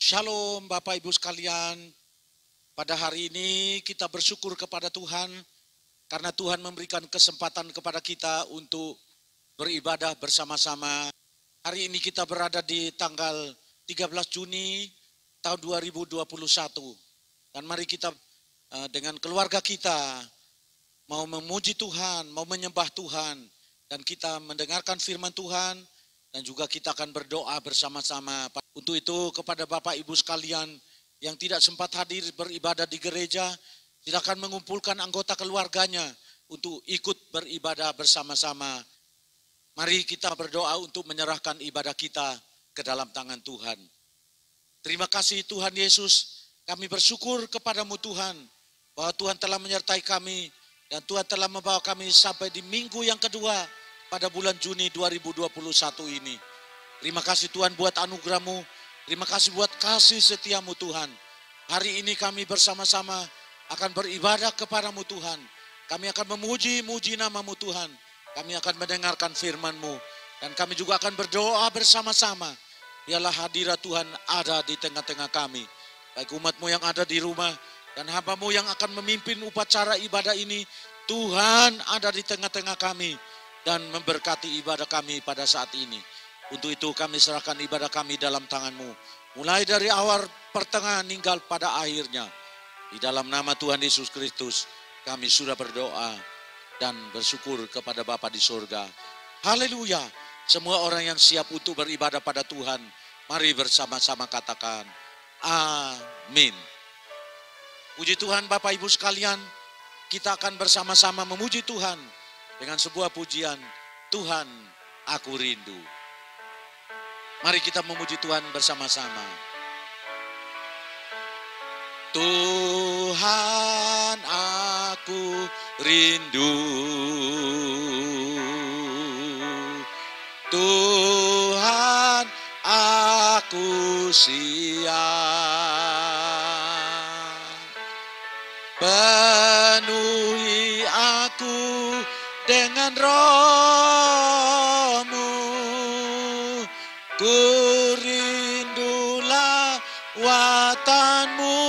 Shalom Bapak Ibu sekalian. Pada hari ini kita bersyukur kepada Tuhan karena Tuhan memberikan kesempatan kepada kita untuk beribadah bersama-sama. Hari ini kita berada di tanggal 13 Juni tahun 2021. Dan mari kita dengan keluarga kita mau memuji Tuhan, mau menyembah Tuhan, dan kita mendengarkan firman Tuhan, dan juga kita akan berdoa bersama-sama. Untuk itu kepada Bapak Ibu sekalian yang tidak sempat hadir beribadah di gereja, silakan mengumpulkan anggota keluarganya untuk ikut beribadah bersama-sama. Mari kita berdoa untuk menyerahkan ibadah kita ke dalam tangan Tuhan. Terima kasih Tuhan Yesus, kami bersyukur kepadamu Tuhan, bahwa Tuhan telah menyertai kami, dan Tuhan telah membawa kami sampai di minggu yang kedua pada bulan Juni 2021 ini. Terima kasih Tuhan buat anugerah-Mu, terima kasih buat kasih setia-Mu Tuhan. Hari ini kami bersama-sama akan beribadah kepadamu Tuhan. Kami akan memuji-muji nama-Mu Tuhan. Kami akan mendengarkan firman-Mu. Dan kami juga akan berdoa bersama-sama. Biarlah hadirat Tuhan ada di tengah-tengah kami. Baik umat-Mu yang ada di rumah dan hamba-Mu yang akan memimpin upacara ibadah ini. Tuhan ada di tengah-tengah kami dan memberkati ibadah kami pada saat ini. Untuk itu kami serahkan ibadah kami dalam tangan-Mu. Mulai dari awal, pertengahan, hingga pada akhirnya. Di dalam nama Tuhan Yesus Kristus kami sudah berdoa dan bersyukur kepada Bapa di surga. Haleluya. Semua orang yang siap untuk beribadah pada Tuhan, mari bersama-sama katakan amin. Puji Tuhan Bapak Ibu sekalian, kita akan bersama-sama memuji Tuhan dengan sebuah pujian, Tuhan aku rindu. Mari kita memuji Tuhan bersama-sama. Tuhan aku rindu, Tuhan aku siap, penuhi aku dengan roh-Mu, ku rindulah watan-Mu.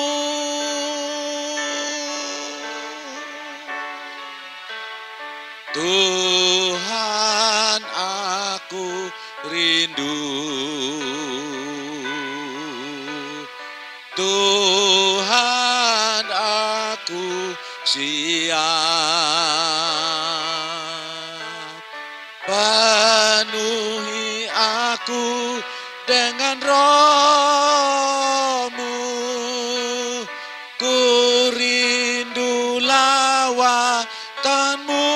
Tuhan aku rindu, Tuhan aku siap, penuhi aku dengan roh-Mu, ku rindulah watan-Mu,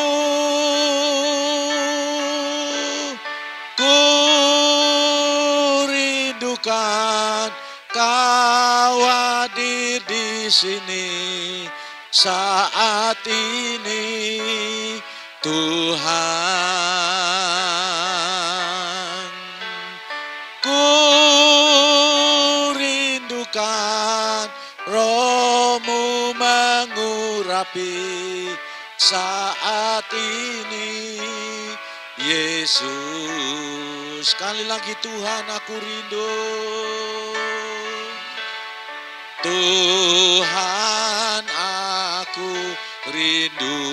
ku rindukan Kau hadir di sini saat ini Tuhan. Ku rindukan roh-Mu mengurapi saat ini Yesus. Sekali lagi Tuhan aku rindu, Tuhan aku rindu,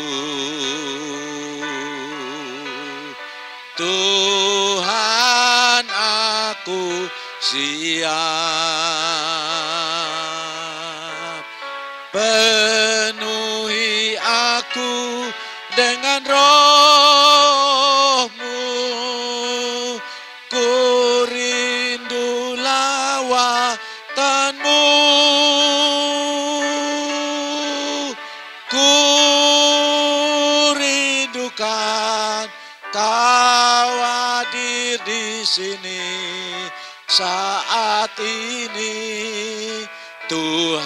Tuhan aku siap, penuhi aku dengan roh-Mu, ku rindulah watan-Mu, ku rindukan Kau hadir di sini saat ini Tuhan.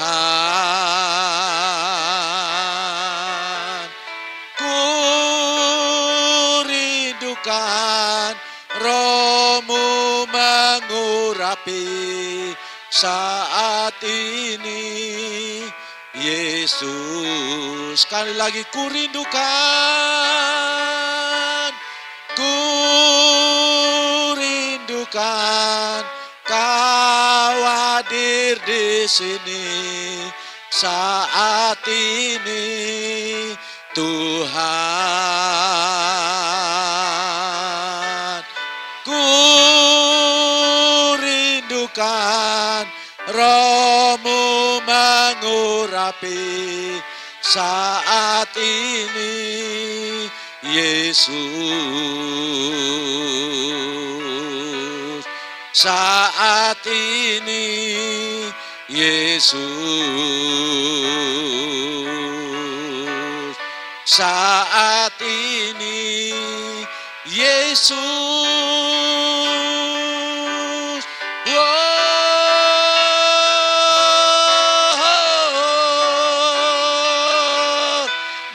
Ku rindukan roh-Mu mengurapi saat ini Yesus. Sekali lagi ku rindukan, ku rindukan Kau hadir di sini saat ini Tuhan. Ku rindukan Roh-Mu mengurapi saat ini Yesus. Saat ini Yesus. Saat ini Yesus.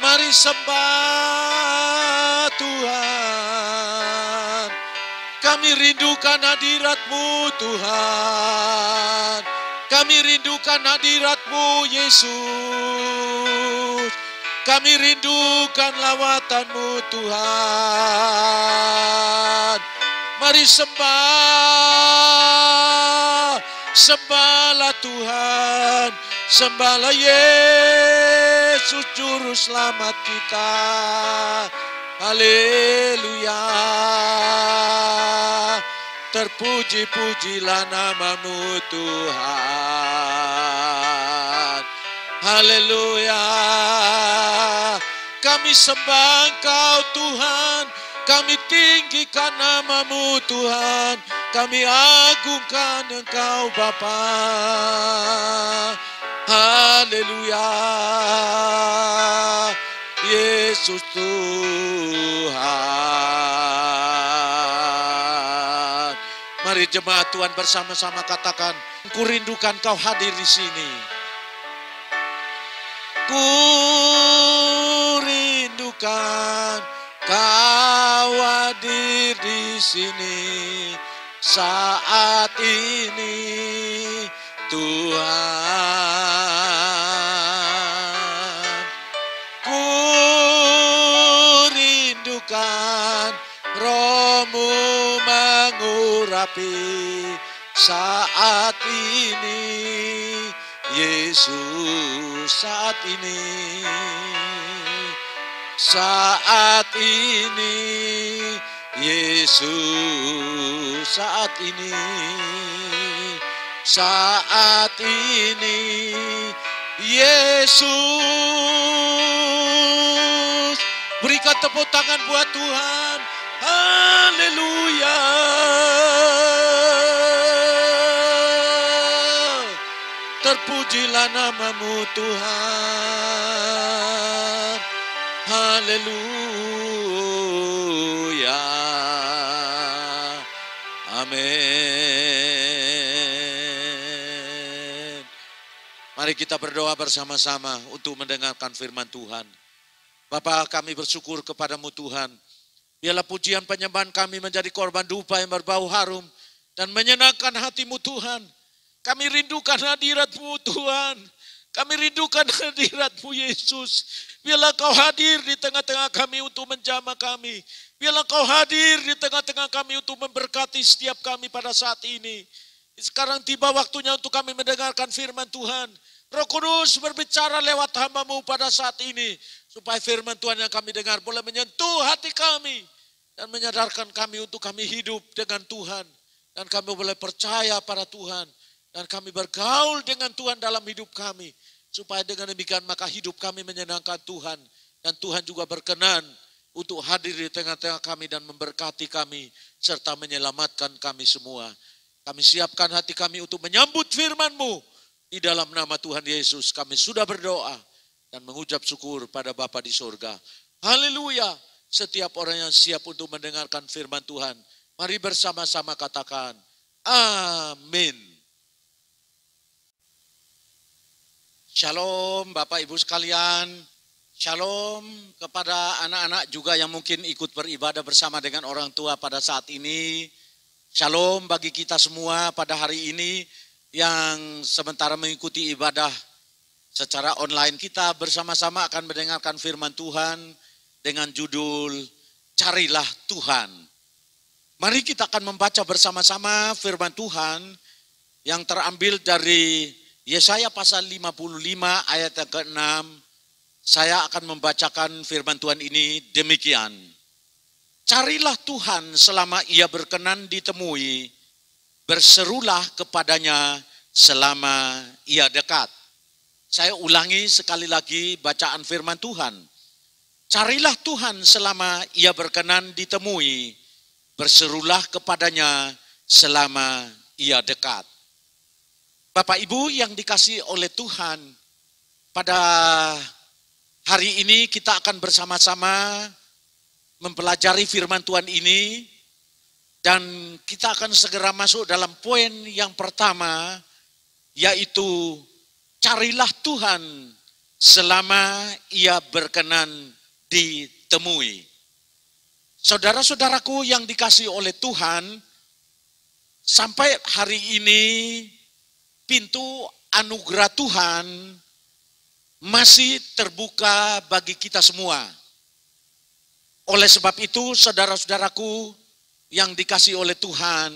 Mari sembah Tuhan. Kami rindukan hadirat-Mu Tuhan. Kami rindukan hadirat-Mu Yesus. Kami rindukan lawatan-Mu Tuhan. Mari sembah. Sembahlah Tuhan. Sembahlah Yesus Juru Selamat kita. Haleluya. Terpuji-pujilah nama-Mu Tuhan. Haleluya. Kami sembah Engkau Tuhan. Kami tinggikan nama-Mu Tuhan. Kami agungkan Engkau Bapa. Haleluya. Yesus Tuhan. Mari jemaat Tuhan bersama-sama katakan, ku rindukan Kau hadir di sini. Ku rindukan Kau hadir di sini saat ini Tuhan. Ku rindukan Roh-Mu mengurapi saat ini Yesus. Saat ini, saat ini Yesus. Saat ini, saat ini Yesus. Berikan tepuk tangan buat Tuhan. Haleluya. Terpujilah nama-Mu Tuhan. Haleluya. Amin. Mari kita berdoa bersama-sama untuk mendengarkan firman Tuhan. Bapa, kami bersyukur kepadamu Tuhan. Biarlah pujian penyembahan kami menjadi korban dupa yang berbau harum dan menyenangkan hati-Mu Tuhan. Kami rindukan hadirat-Mu Tuhan. Kami rindukan hadirat-Mu Yesus. Biarlah Kau hadir di tengah-tengah kami untuk menjamah kami. Biarlah Kau hadir di tengah-tengah kami untuk memberkati setiap kami pada saat ini. Sekarang tiba waktunya untuk kami mendengarkan firman Tuhan. Roh Kudus berbicara lewat hamba-Mu pada saat ini. Supaya firman Tuhan yang kami dengar boleh menyentuh hati kami. Dan menyadarkan kami untuk kami hidup dengan Tuhan. Dan kami boleh percaya pada Tuhan. Dan kami bergaul dengan Tuhan dalam hidup kami. Supaya dengan demikian maka hidup kami menyenangkan Tuhan. Dan Tuhan juga berkenan untuk hadir di tengah-tengah kami dan memberkati kami. Serta menyelamatkan kami semua. Kami siapkan hati kami untuk menyambut firman-Mu. Di dalam nama Tuhan Yesus kami sudah berdoa. Dan mengucap syukur pada Bapa di surga. Haleluya. Setiap orang yang siap untuk mendengarkan firman Tuhan. Mari bersama-sama katakan. Amin. Shalom Bapak Ibu sekalian. Shalom kepada anak-anak juga yang mungkin ikut beribadah bersama dengan orang tua pada saat ini. Shalom bagi kita semua pada hari ini yang sementara mengikuti ibadah secara online. Kita bersama-sama akan mendengarkan firman Tuhan dengan judul Carilah Tuhan. Mari kita akan membaca bersama-sama firman Tuhan yang terambil dari Yesaya pasal 55 ayat yang ke-6. Saya akan membacakan firman Tuhan ini demikian. Carilah Tuhan selama ia berkenan ditemui, berserulah kepadanya selama ia dekat. Saya ulangi sekali lagi bacaan firman Tuhan. Carilah Tuhan selama ia berkenan ditemui, berserulah kepadanya selama ia dekat. Bapak Ibu yang dikasihi oleh Tuhan, pada hari ini kita akan bersama-sama mempelajari firman Tuhan ini, dan kita akan segera masuk dalam poin yang pertama, yaitu carilah Tuhan selama ia berkenan ditemui. Saudara-saudaraku yang dikasihi oleh Tuhan, sampai hari ini pintu anugerah Tuhan masih terbuka bagi kita semua. Oleh sebab itu, saudara-saudaraku yang dikasihi oleh Tuhan,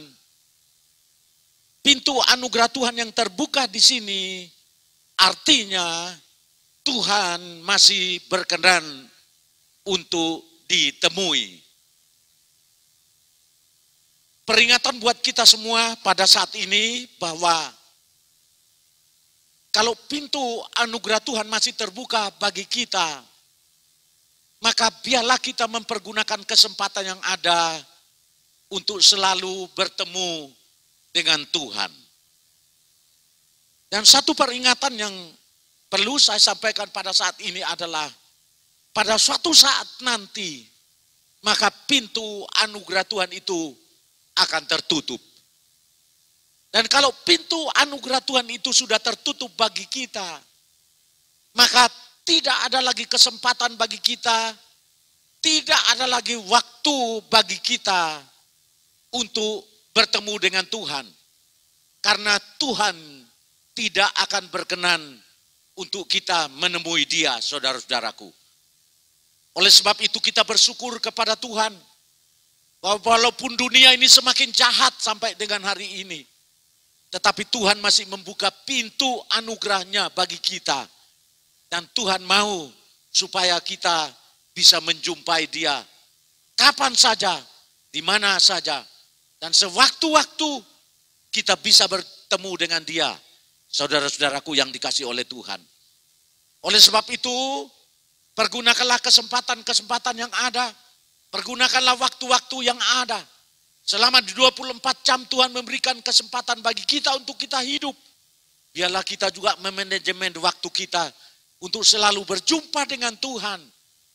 pintu anugerah Tuhan yang terbuka di sini artinya Tuhan masih berkenan untuk ditemui. Peringatan buat kita semua pada saat ini bahwa kalau pintu anugerah Tuhan masih terbuka bagi kita, maka biarlah kita mempergunakan kesempatan yang ada untuk selalu bertemu dengan Tuhan. Dan satu peringatan yang perlu saya sampaikan pada saat ini adalah, pada suatu saat nanti, maka pintu anugerah Tuhan itu akan tertutup. Dan kalau pintu anugerah Tuhan itu sudah tertutup bagi kita, maka tidak ada lagi kesempatan bagi kita, tidak ada lagi waktu bagi kita untuk bertemu dengan Tuhan. Karena Tuhan tidak akan berkenan untuk kita menemui Dia, saudara-saudaraku. Oleh sebab itu kita bersyukur kepada Tuhan, bahwa walaupun dunia ini semakin jahat sampai dengan hari ini, tetapi Tuhan masih membuka pintu anugerahnya bagi kita. Dan Tuhan mau supaya kita bisa menjumpai Dia kapan saja, di mana saja. Dan sewaktu-waktu kita bisa bertemu dengan Dia, saudara-saudaraku yang dikasihi oleh Tuhan. Oleh sebab itu, pergunakanlah kesempatan-kesempatan yang ada. Pergunakanlah waktu-waktu yang ada. Selama 24 jam Tuhan memberikan kesempatan bagi kita untuk kita hidup. Biarlah kita juga memanajemen waktu kita untuk selalu berjumpa dengan Tuhan.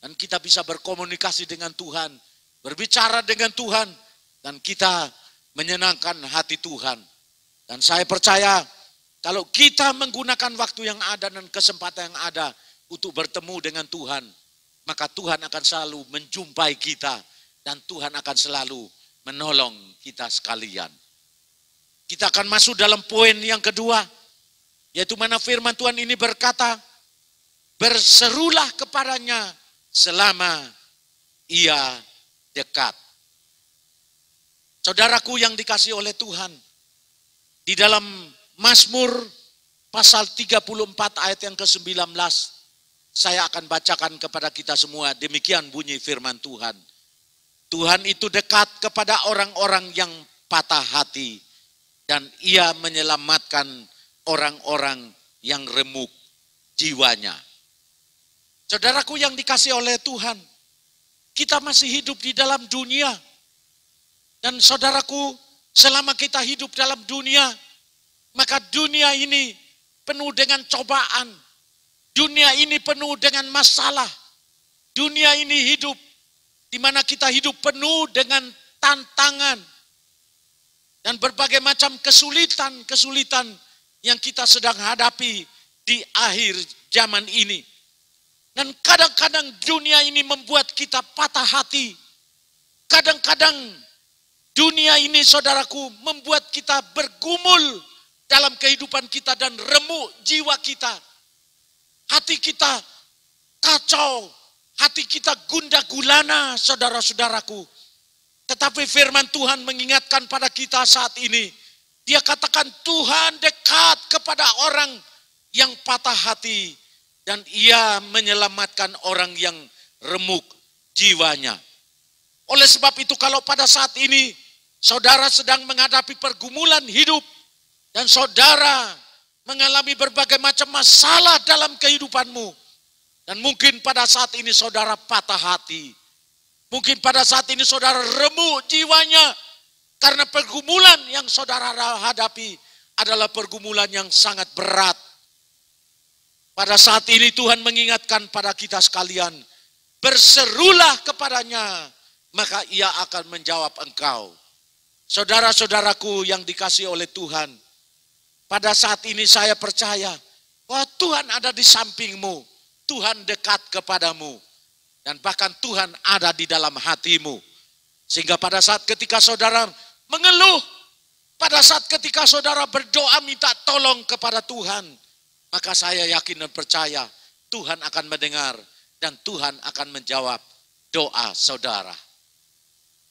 Dan kita bisa berkomunikasi dengan Tuhan, berbicara dengan Tuhan, dan kita menyenangkan hati Tuhan. Dan saya percaya kalau kita menggunakan waktu yang ada dan kesempatan yang ada untuk bertemu dengan Tuhan, maka Tuhan akan selalu menjumpai kita dan Tuhan akan selalu menolong kita sekalian. Kita akan masuk dalam poin yang kedua, yaitu mana firman Tuhan ini berkata, berserulah kepadanya selama ia dekat. Saudaraku yang dikasihi oleh Tuhan, di dalam Mazmur pasal 34 ayat yang ke-19, saya akan bacakan kepada kita semua, demikian bunyi firman Tuhan. Tuhan itu dekat kepada orang-orang yang patah hati, dan Ia menyelamatkan orang-orang yang remuk jiwanya. Saudaraku yang dikasihi oleh Tuhan, kita masih hidup di dalam dunia. Dan saudaraku, selama kita hidup dalam dunia, maka dunia ini penuh dengan cobaan. Dunia ini penuh dengan masalah. Dunia ini hidup di mana kita hidup penuh dengan tantangan dan berbagai macam kesulitan-kesulitan yang kita sedang hadapi di akhir zaman ini. Dan kadang-kadang dunia ini membuat kita patah hati. Kadang-kadang dunia ini, saudaraku, membuat kita bergumul dalam kehidupan kita dan remuk jiwa kita. Hati kita kacau, hati kita gundah gulana, saudara-saudaraku. Tetapi firman Tuhan mengingatkan pada kita saat ini, Dia katakan Tuhan dekat kepada orang yang patah hati dan ia menyelamatkan orang yang remuk jiwanya. Oleh sebab itu kalau pada saat ini saudara sedang menghadapi pergumulan hidup dan saudara mengalami berbagai macam masalah dalam kehidupanmu, dan mungkin pada saat ini saudara patah hati, mungkin pada saat ini saudara remuk jiwanya karena pergumulan yang saudara hadapi adalah pergumulan yang sangat berat. Pada saat ini Tuhan mengingatkan pada kita sekalian, berserulah kepadanya, maka ia akan menjawab engkau. Saudara-saudaraku yang dikasihi oleh Tuhan, pada saat ini saya percaya bahwa Tuhan ada di sampingmu, Tuhan dekat kepadamu, dan bahkan Tuhan ada di dalam hatimu. Sehingga pada saat ketika saudara mengeluh, pada saat ketika saudara berdoa minta tolong kepada Tuhan, maka saya yakin dan percaya Tuhan akan mendengar dan Tuhan akan menjawab doa saudara.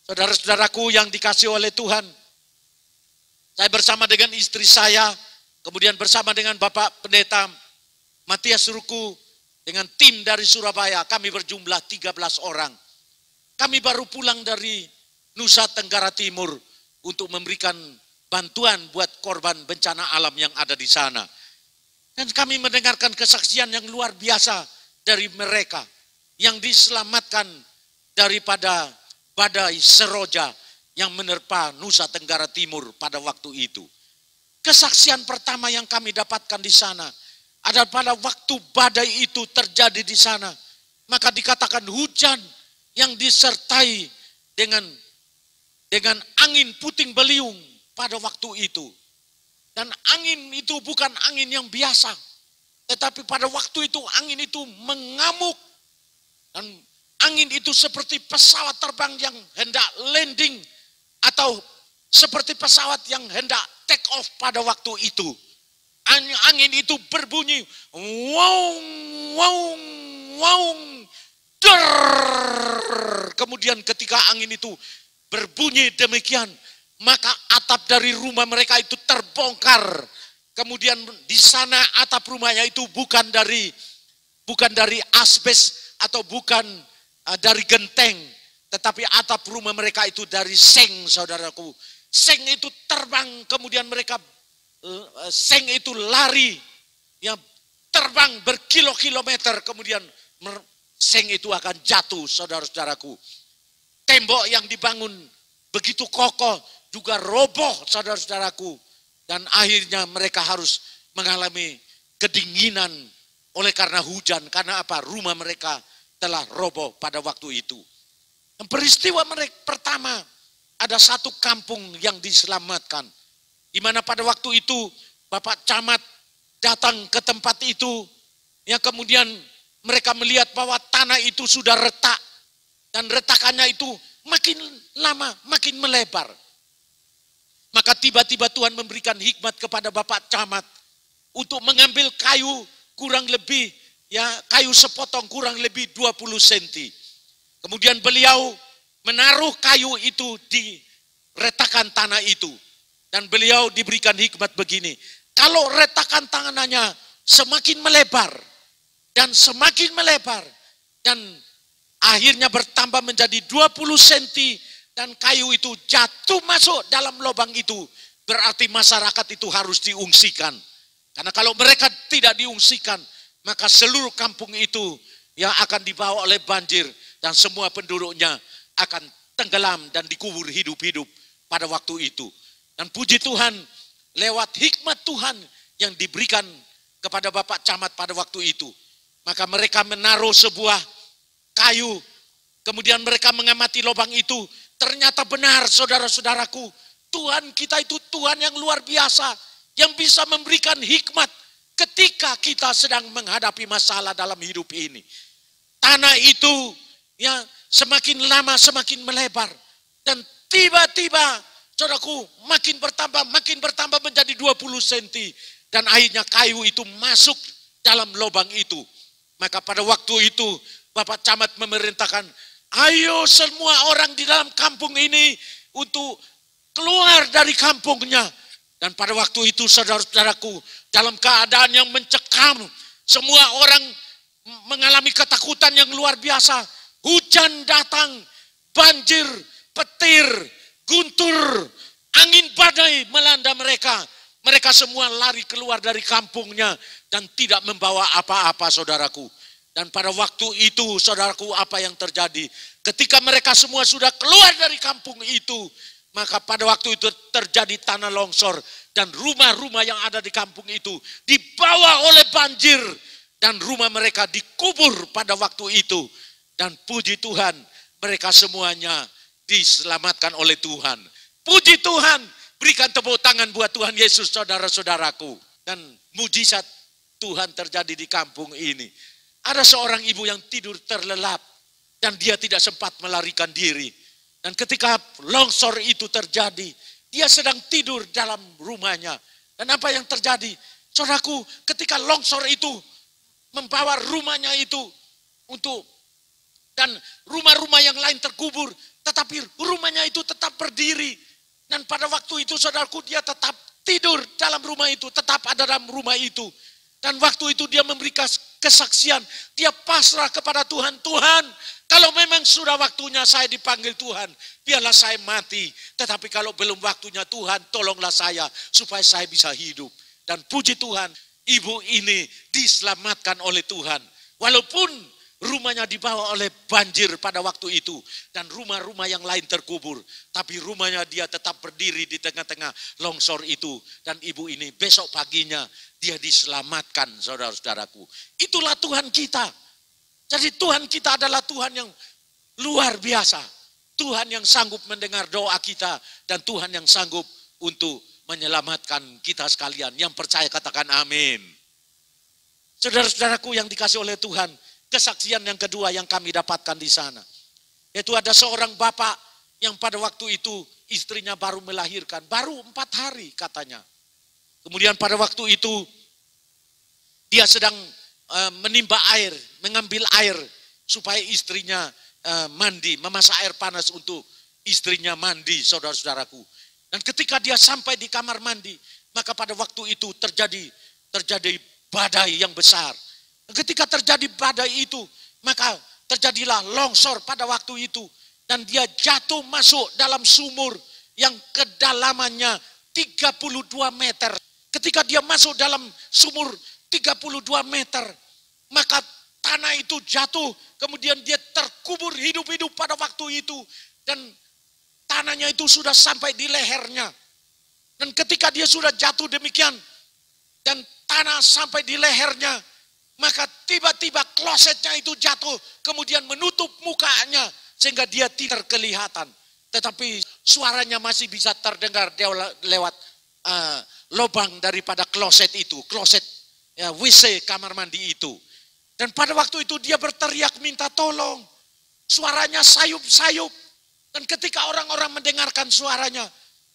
Saudara-saudaraku yang dikasihi oleh Tuhan, saya bersama dengan istri saya, kemudian bersama dengan Bapak Pendeta Matias Ruku, dengan tim dari Surabaya, kami berjumlah 13 orang. Kami baru pulang dari Nusa Tenggara Timur untuk memberikan bantuan buat korban bencana alam yang ada di sana. Dan kami mendengarkan kesaksian yang luar biasa dari mereka yang diselamatkan daripada badai Seroja yang menerpa Nusa Tenggara Timur pada waktu itu. Kesaksian pertama yang kami dapatkan di sana adalah pada waktu badai itu terjadi di sana, maka dikatakan hujan yang disertai dengan angin puting beliung pada waktu itu. Dan angin itu bukan angin yang biasa, tetapi pada waktu itu angin itu mengamuk. Dan angin itu seperti pesawat terbang yang hendak landing atau seperti pesawat yang hendak take off pada waktu itu. Angin itu berbunyi waung, waung, waung, der. Kemudian ketika angin itu berbunyi demikian, maka atap dari rumah mereka itu terbongkar. Kemudian di sana atap rumahnya itu bukan dari asbes atau bukan dari genteng, tetapi atap rumah mereka itu dari seng, saudaraku. Seng itu terbang, kemudian mereka seng itu lari, yang terbang berkilo-kilometer, kemudian seng itu akan jatuh, saudara-saudaraku. Tembok yang dibangun begitu kokoh juga roboh, saudara-saudaraku. Dan akhirnya mereka harus mengalami kedinginan oleh karena hujan. Karena apa? Rumah mereka telah roboh pada waktu itu. Dan peristiwa mereka pertama, ada satu kampung yang diselamatkan. Di mana pada waktu itu Bapak Camat datang ke tempat itu, yang kemudian mereka melihat bahwa tanah itu sudah retak. Dan retakannya itu makin lama makin melebar. Maka tiba-tiba Tuhan memberikan hikmat kepada Bapak Camat untuk mengambil kayu kurang lebih, kayu sepotong kurang lebih 20 cm. Kemudian beliau menaruh kayu itu di retakan tanah itu. Dan beliau diberikan hikmat begini, kalau retakan tangannya semakin melebar dan semakin melebar dan akhirnya bertambah menjadi 20 cm, dan kayu itu jatuh masuk dalam lubang itu, berarti masyarakat itu harus diungsikan. Karena kalau mereka tidak diungsikan, maka seluruh kampung itu yang akan dibawa oleh banjir dan semua penduduknya akan tenggelam dan dikubur hidup-hidup pada waktu itu. Dan puji Tuhan, lewat hikmat Tuhan yang diberikan kepada Bapak Camat pada waktu itu, maka mereka menaruh sebuah kayu, kemudian mereka mengamati lubang itu. Ternyata benar, saudara-saudaraku, Tuhan kita itu Tuhan yang luar biasa, yang bisa memberikan hikmat ketika kita sedang menghadapi masalah dalam hidup ini. Tanah itu ya semakin lama semakin melebar, dan tiba-tiba saudaraku makin bertambah menjadi 20 cm, dan akhirnya kayu itu masuk dalam lubang itu. Maka pada waktu itu Bapak Camat memerintahkan, ayo semua orang di dalam kampung ini untuk keluar dari kampungnya. Dan pada waktu itu saudara-saudaraku, dalam keadaan yang mencekam, semua orang mengalami ketakutan yang luar biasa. Hujan datang, banjir, petir, guntur, angin badai melanda mereka. Mereka semua lari keluar dari kampungnya dan tidak membawa apa-apa, saudaraku. Dan pada waktu itu, saudaraku, apa yang terjadi? Ketika mereka semua sudah keluar dari kampung itu, maka pada waktu itu terjadi tanah longsor. Dan rumah-rumah yang ada di kampung itu dibawa oleh banjir. Dan rumah mereka dikubur pada waktu itu. Dan puji Tuhan, mereka semuanya diselamatkan oleh Tuhan. Puji Tuhan, berikan tepuk tangan buat Tuhan Yesus, saudara-saudaraku. Dan mujizat Tuhan terjadi di kampung ini. Ada seorang ibu yang tidur terlelap dan dia tidak sempat melarikan diri. Dan ketika longsor itu terjadi, dia sedang tidur dalam rumahnya. Dan apa yang terjadi? Saudaraku, ketika longsor itu membawa rumahnya itu dan rumah-rumah yang lain terkubur, tetapi rumahnya itu tetap berdiri. Dan pada waktu itu, saudaraku, dia tetap tidur dalam rumah itu, tetap ada dalam rumah itu. Dan waktu itu dia memberikan kesaksian, dia pasrah kepada Tuhan. Tuhan, kalau memang sudah waktunya saya dipanggil Tuhan, biarlah saya mati. Tetapi kalau belum waktunya Tuhan, tolonglah saya supaya saya bisa hidup. Dan puji Tuhan, ibu ini diselamatkan oleh Tuhan. Walaupun rumahnya dibawa oleh banjir pada waktu itu. Dan rumah-rumah yang lain terkubur. Tapi rumahnya dia tetap berdiri di tengah-tengah longsor itu. Dan ibu ini besok paginya dia diselamatkan, saudara-saudaraku. Itulah Tuhan kita. Jadi Tuhan kita adalah Tuhan yang luar biasa. Tuhan yang sanggup mendengar doa kita. Dan Tuhan yang sanggup untuk menyelamatkan kita sekalian. Yang percaya katakan amin. Saudara-saudaraku yang dikasih oleh Tuhan. Kesaksian yang kedua yang kami dapatkan di sana. Yaitu ada seorang bapak yang pada waktu itu istrinya baru melahirkan. Baru 4 hari katanya. Kemudian pada waktu itu dia sedang menimba air, mengambil air supaya istrinya mandi, memasak air panas untuk istrinya mandi, saudara-saudaraku. Dan ketika dia sampai di kamar mandi, maka pada waktu itu terjadi badai yang besar. Dan ketika terjadi badai itu, maka terjadilah longsor pada waktu itu. Dan dia jatuh masuk dalam sumur yang kedalamannya 32 meter. Ketika dia masuk dalam sumur 32 meter, maka tanah itu jatuh, kemudian dia terkubur hidup-hidup pada waktu itu. Dan tanahnya itu sudah sampai di lehernya. Dan ketika dia sudah jatuh demikian, dan tanah sampai di lehernya, maka tiba-tiba klosetnya itu jatuh, kemudian menutup mukanya, sehingga dia tidak kelihatan. Tetapi suaranya masih bisa terdengar lewat lubang daripada kloset itu, kloset ya, WC kamar mandi itu. Dan pada waktu itu dia berteriak minta tolong. Suaranya sayup-sayup. Dan ketika orang-orang mendengarkan suaranya,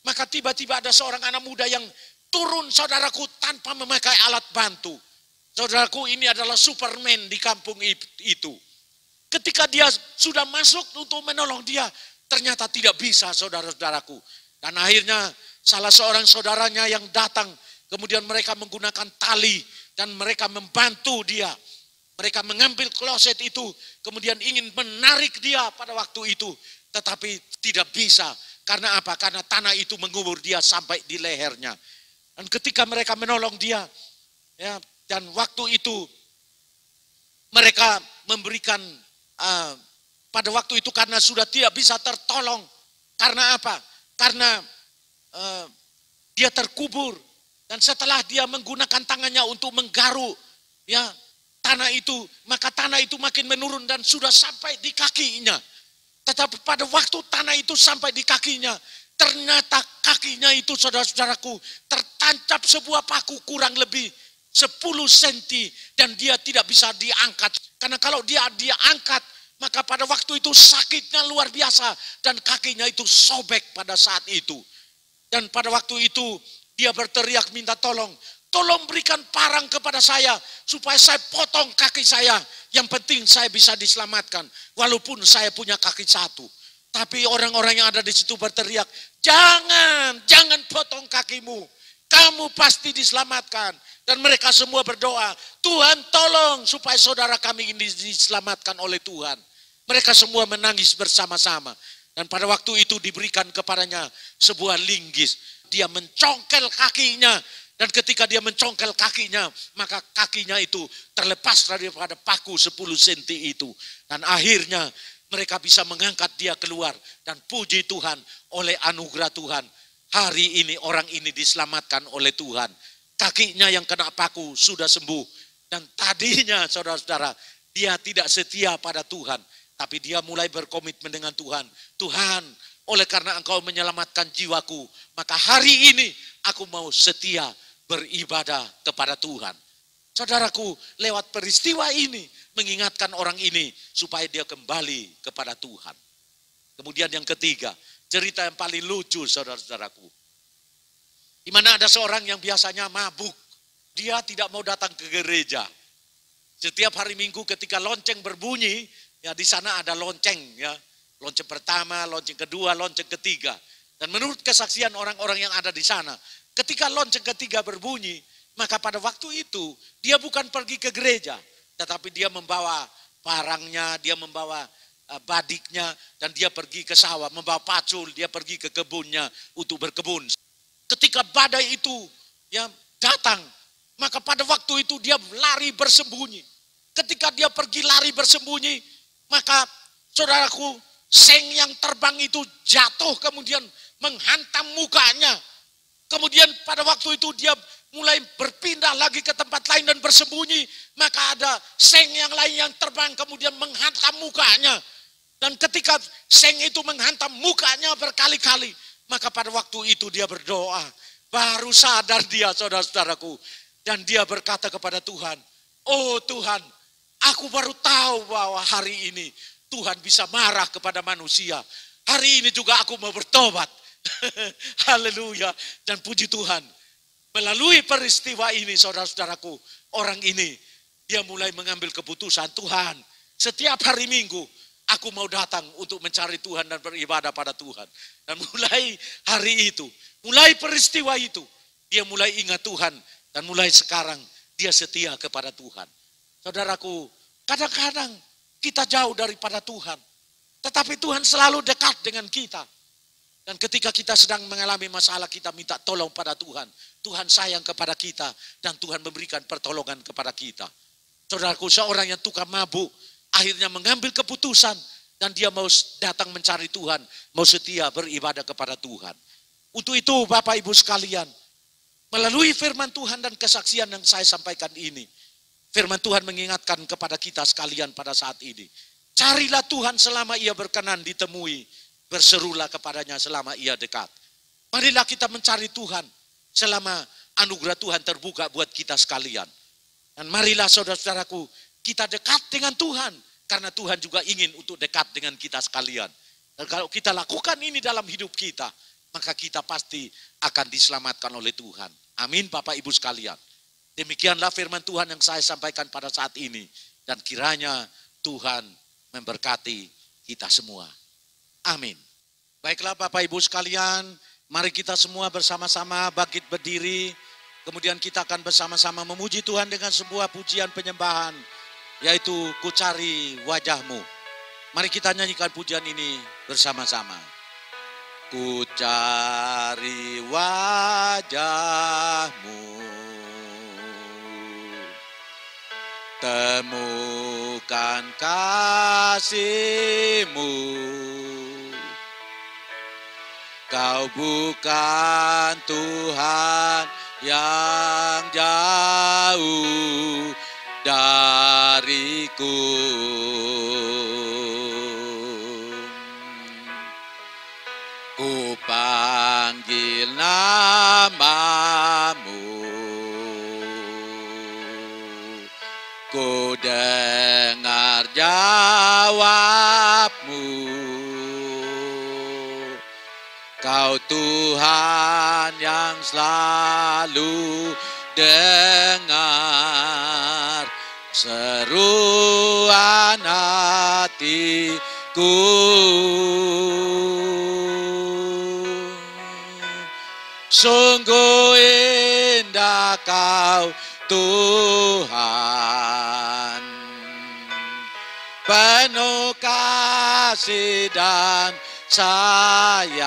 maka tiba-tiba ada seorang anak muda yang turun, saudaraku, tanpa memakai alat bantu. Saudaraku, ini adalah Superman di kampung itu. Ketika dia sudah masuk untuk menolong dia, ternyata tidak bisa, saudara-saudaraku. Dan akhirnya salah seorang saudaranya yang datang, kemudian mereka menggunakan tali dan mereka membantu dia. Mereka mengambil kloset itu, kemudian ingin menarik dia pada waktu itu. Tetapi tidak bisa. Karena apa? Karena tanah itu mengubur dia sampai di lehernya. Dan ketika mereka menolong dia, ya, dan waktu itu mereka memberikan pada waktu itu karena sudah tidak bisa tertolong. Karena apa? Karena dia terkubur. Dan setelah dia menggunakan tangannya untuk menggaruk ya tanah itu, maka tanah itu makin menurun dan sudah sampai di kakinya. Tetapi pada waktu tanah itu sampai di kakinya, ternyata kakinya itu, saudara-saudaraku, tertancap sebuah paku kurang lebih 10 cm dan dia tidak bisa diangkat. Karena kalau dia diangkat, maka pada waktu itu sakitnya luar biasa dan kakinya itu sobek pada saat itu. Dan pada waktu itu dia berteriak minta tolong. Tolong berikan parang kepada saya supaya saya potong kaki saya. Yang penting saya bisa diselamatkan walaupun saya punya kaki satu. Tapi orang-orang yang ada di situ berteriak, jangan potong kakimu. kamu pasti diselamatkan. Dan mereka semua berdoa, Tuhan tolong supaya saudara kami ini diselamatkan oleh Tuhan. Mereka semua menangis bersama-sama. Dan pada waktu itu diberikan kepadanya sebuah linggis. Dia mencongkel kakinya. Dan ketika dia mencongkel kakinya, maka kakinya itu terlepas daripada paku 10 cm itu. Dan akhirnya mereka bisa mengangkat dia keluar. Dan puji Tuhan, oleh anugerah Tuhan, hari ini orang ini diselamatkan oleh Tuhan. Kakinya yang kena paku sudah sembuh. Dan tadinya saudara-saudara, dia tidak setia pada Tuhan. Tapi dia mulai berkomitmen dengan Tuhan. Tuhan, oleh karena Engkau menyelamatkan jiwaku, maka hari ini aku mau setia beribadah kepada Tuhan. Saudaraku, lewat peristiwa ini, mengingatkan orang ini supaya dia kembali kepada Tuhan. Kemudian yang ketiga, cerita yang paling lucu saudara-saudaraku. Di mana ada seorang yang biasanya mabuk. Dia tidak mau datang ke gereja. Setiap hari Minggu ketika lonceng berbunyi, ya di sana ada lonceng ya. Lonceng pertama, lonceng kedua, lonceng ketiga. Dan menurut kesaksian orang-orang yang ada di sana, ketika lonceng ketiga berbunyi, maka pada waktu itu dia bukan pergi ke gereja, tetapi dia membawa barangnya, dia membawa badiknya, dan dia pergi ke sawah, membawa pacul, dia pergi ke kebunnya untuk berkebun. Ketika badai itu ya datang, maka pada waktu itu dia lari bersembunyi. Ketika dia pergi lari bersembunyi, maka saudaraku, seng yang terbang itu jatuh kemudian menghantam mukanya. Kemudian pada waktu itu dia mulai berpindah lagi ke tempat lain dan bersembunyi. Maka ada seng yang lain yang terbang kemudian menghantam mukanya. Dan ketika seng itu menghantam mukanya berkali-kali, maka pada waktu itu dia berdoa. Baru sadar dia saudara-saudaraku. Dan dia berkata kepada Tuhan, oh Tuhan, aku baru tahu bahwa hari ini Tuhan bisa marah kepada manusia. Hari ini juga aku mau bertobat. Haleluya. Dan puji Tuhan. Melalui peristiwa ini saudara-saudaraku, orang ini dia mulai mengambil keputusan, Tuhan, setiap hari Minggu aku mau datang untuk mencari Tuhan dan beribadah pada Tuhan. Dan mulai hari itu, mulai peristiwa itu, dia mulai ingat Tuhan. Dan mulai sekarang dia setia kepada Tuhan. Saudaraku, kadang-kadang kita jauh daripada Tuhan. Tetapi Tuhan selalu dekat dengan kita. Dan ketika kita sedang mengalami masalah, kita minta tolong pada Tuhan. Tuhan sayang kepada kita dan Tuhan memberikan pertolongan kepada kita. Saudaraku, seorang yang tukang mabuk akhirnya mengambil keputusan dan dia mau datang mencari Tuhan, mau setia beribadah kepada Tuhan. Untuk itu Bapak Ibu sekalian, melalui firman Tuhan dan kesaksian yang saya sampaikan ini, firman Tuhan mengingatkan kepada kita sekalian pada saat ini. Carilah Tuhan selama ia berkenan ditemui, berserulah kepadanya selama ia dekat. Marilah kita mencari Tuhan selama anugerah Tuhan terbuka buat kita sekalian. Dan marilah saudara-saudaraku, kita dekat dengan Tuhan, karena Tuhan juga ingin untuk dekat dengan kita sekalian. Dan kalau kita lakukan ini dalam hidup kita, maka kita pasti akan diselamatkan oleh Tuhan. Amin Bapak Ibu sekalian. Demikianlah firman Tuhan yang saya sampaikan pada saat ini. Dan kiranya Tuhan memberkati kita semua. Amin. Baiklah Bapak Ibu sekalian, mari kita semua bersama-sama bangkit berdiri. Kemudian kita akan bersama-sama memuji Tuhan dengan sebuah pujian penyembahan, yaitu Ku Cari Wajahmu. Mari kita nyanyikan pujian ini bersama-sama. Ku cari wajahmu, temukan kasih-Mu. Kau bukan Tuhan yang jauh dariku. Ku panggil namamu, ku dengar jawabmu. Kau Tuhan yang selalu dengar seruan hatiku. Sungguh Kau Tuhan, penuh kasih dan sayang.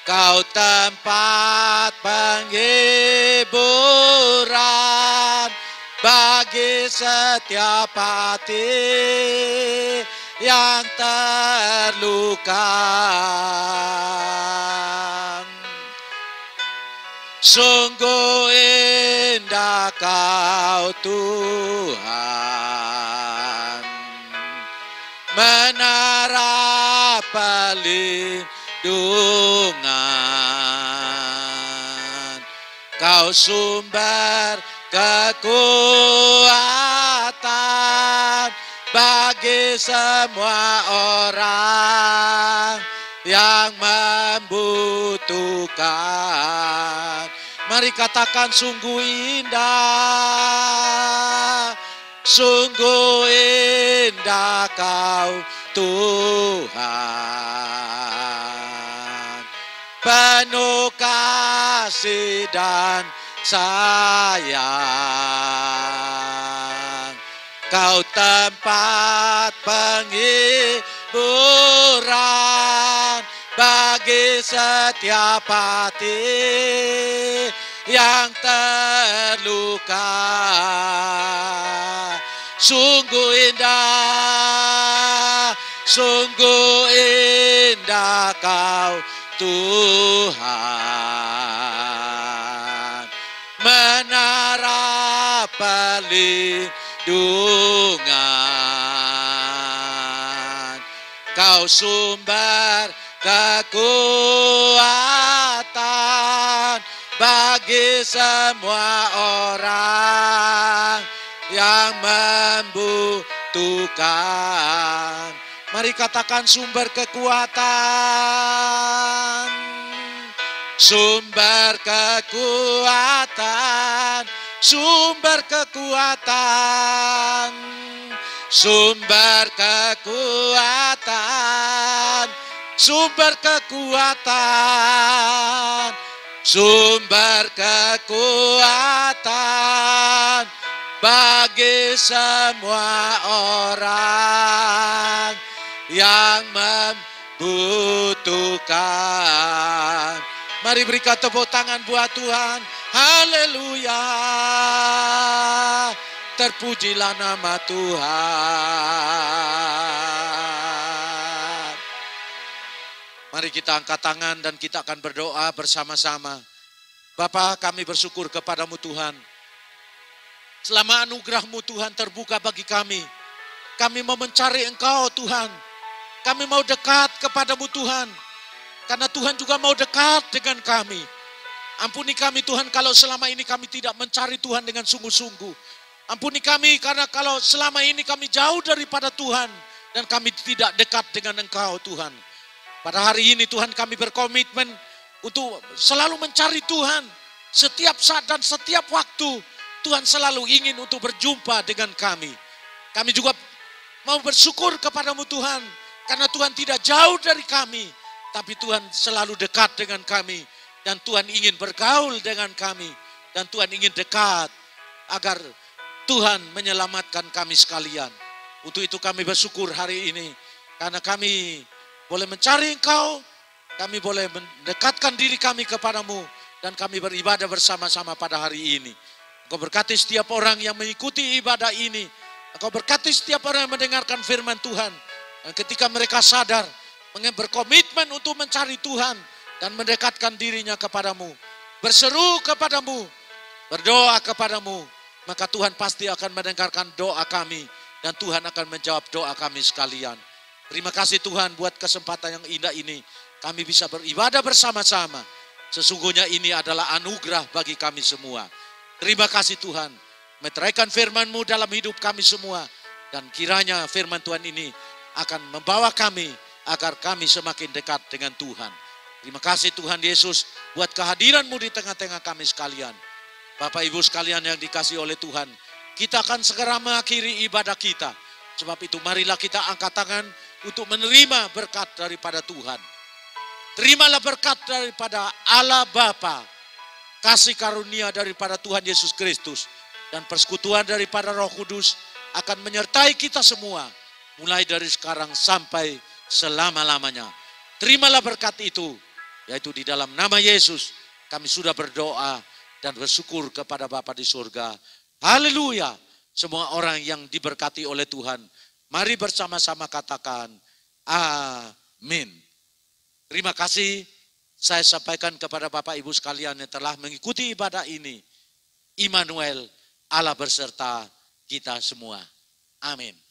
Kau tempat penghiburan bagi setiap hati yang terluka. Sungguh indah Kau Tuhan, menara perlindungan. Kau sumber kekuatan bagi semua orang yang membutuhkan. Mari katakan sungguh indah, sungguh indah Kau Tuhan, penuh kasih dan sayang. Kau tempat penghiburan bagi setiap hati yang terluka. Sungguh indah, sungguh indah Kau Tuhan, menara perlindungan. Kau sumber kekuatan bagi semua orang yang membutuhkan. Mari katakan sumber kekuatan, sumber kekuatan, sumber kekuatan, sumber kekuatan, sumber kekuatan, sumber kekuatan bagi semua orang yang membutuhkan. Mari berikan tepuk tangan buat Tuhan. Haleluya. Terpujilah nama Tuhan. Mari kita angkat tangan dan kita akan berdoa bersama-sama. Bapa, kami bersyukur kepadamu Tuhan. Selama anugerah-Mu Tuhan terbuka bagi kami. Kami mau mencari Engkau Tuhan. Kami mau dekat kepadamu Tuhan. Karena Tuhan juga mau dekat dengan kami. Ampuni kami Tuhan kalau selama ini kami tidak mencari Tuhan dengan sungguh-sungguh. Ampuni kami karena kalau selama ini kami jauh daripada Tuhan. Dan kami tidak dekat dengan Engkau Tuhan. Pada hari ini Tuhan kami berkomitmen untuk selalu mencari Tuhan. Setiap saat dan setiap waktu Tuhan selalu ingin untuk berjumpa dengan kami. Kami juga mau bersyukur kepadamu Tuhan. Karena Tuhan tidak jauh dari kami. Tapi Tuhan selalu dekat dengan kami. Dan Tuhan ingin bergaul dengan kami. Dan Tuhan ingin dekat. Agar Tuhan menyelamatkan kami sekalian. Untuk itu kami bersyukur hari ini. Karena kami boleh mencari Engkau. Kami boleh mendekatkan diri kami kepadamu. Dan kami beribadah bersama-sama pada hari ini. Engkau berkati setiap orang yang mengikuti ibadah ini. Engkau berkati setiap orang yang mendengarkan firman Tuhan. Dan ketika mereka sadar, berkomitmen untuk mencari Tuhan. Dan mendekatkan dirinya kepadamu. Berseru kepadamu. Berdoa kepadamu. Maka Tuhan pasti akan mendengarkan doa kami. Dan Tuhan akan menjawab doa kami sekalian. Terima kasih Tuhan buat kesempatan yang indah ini. Kami bisa beribadah bersama-sama. Sesungguhnya ini adalah anugerah bagi kami semua. Terima kasih Tuhan. Meteraikan firman-Mu dalam hidup kami semua. Dan kiranya firman Tuhan ini akan membawa kami agar kami semakin dekat dengan Tuhan. Terima kasih Tuhan Yesus buat kehadiran-Mu di tengah-tengah kami sekalian. Bapak Ibu sekalian yang dikasihi oleh Tuhan. Kita akan segera mengakhiri ibadah kita. Sebab itu marilah kita angkat tangan untuk menerima berkat daripada Tuhan. Terimalah berkat daripada Allah Bapa, kasih karunia daripada Tuhan Yesus Kristus, dan persekutuan daripada Roh Kudus akan menyertai kita semua, mulai dari sekarang sampai selama-lamanya. Terimalah berkat itu, yaitu di dalam nama Yesus kami sudah berdoa dan bersyukur kepada Bapa di surga. Haleluya. Semua orang yang diberkati oleh Tuhan, mari bersama-sama katakan amin. Terima kasih saya sampaikan kepada Bapak Ibu sekalian yang telah mengikuti ibadah ini. Immanuel, Allah berserta kita semua. Amin.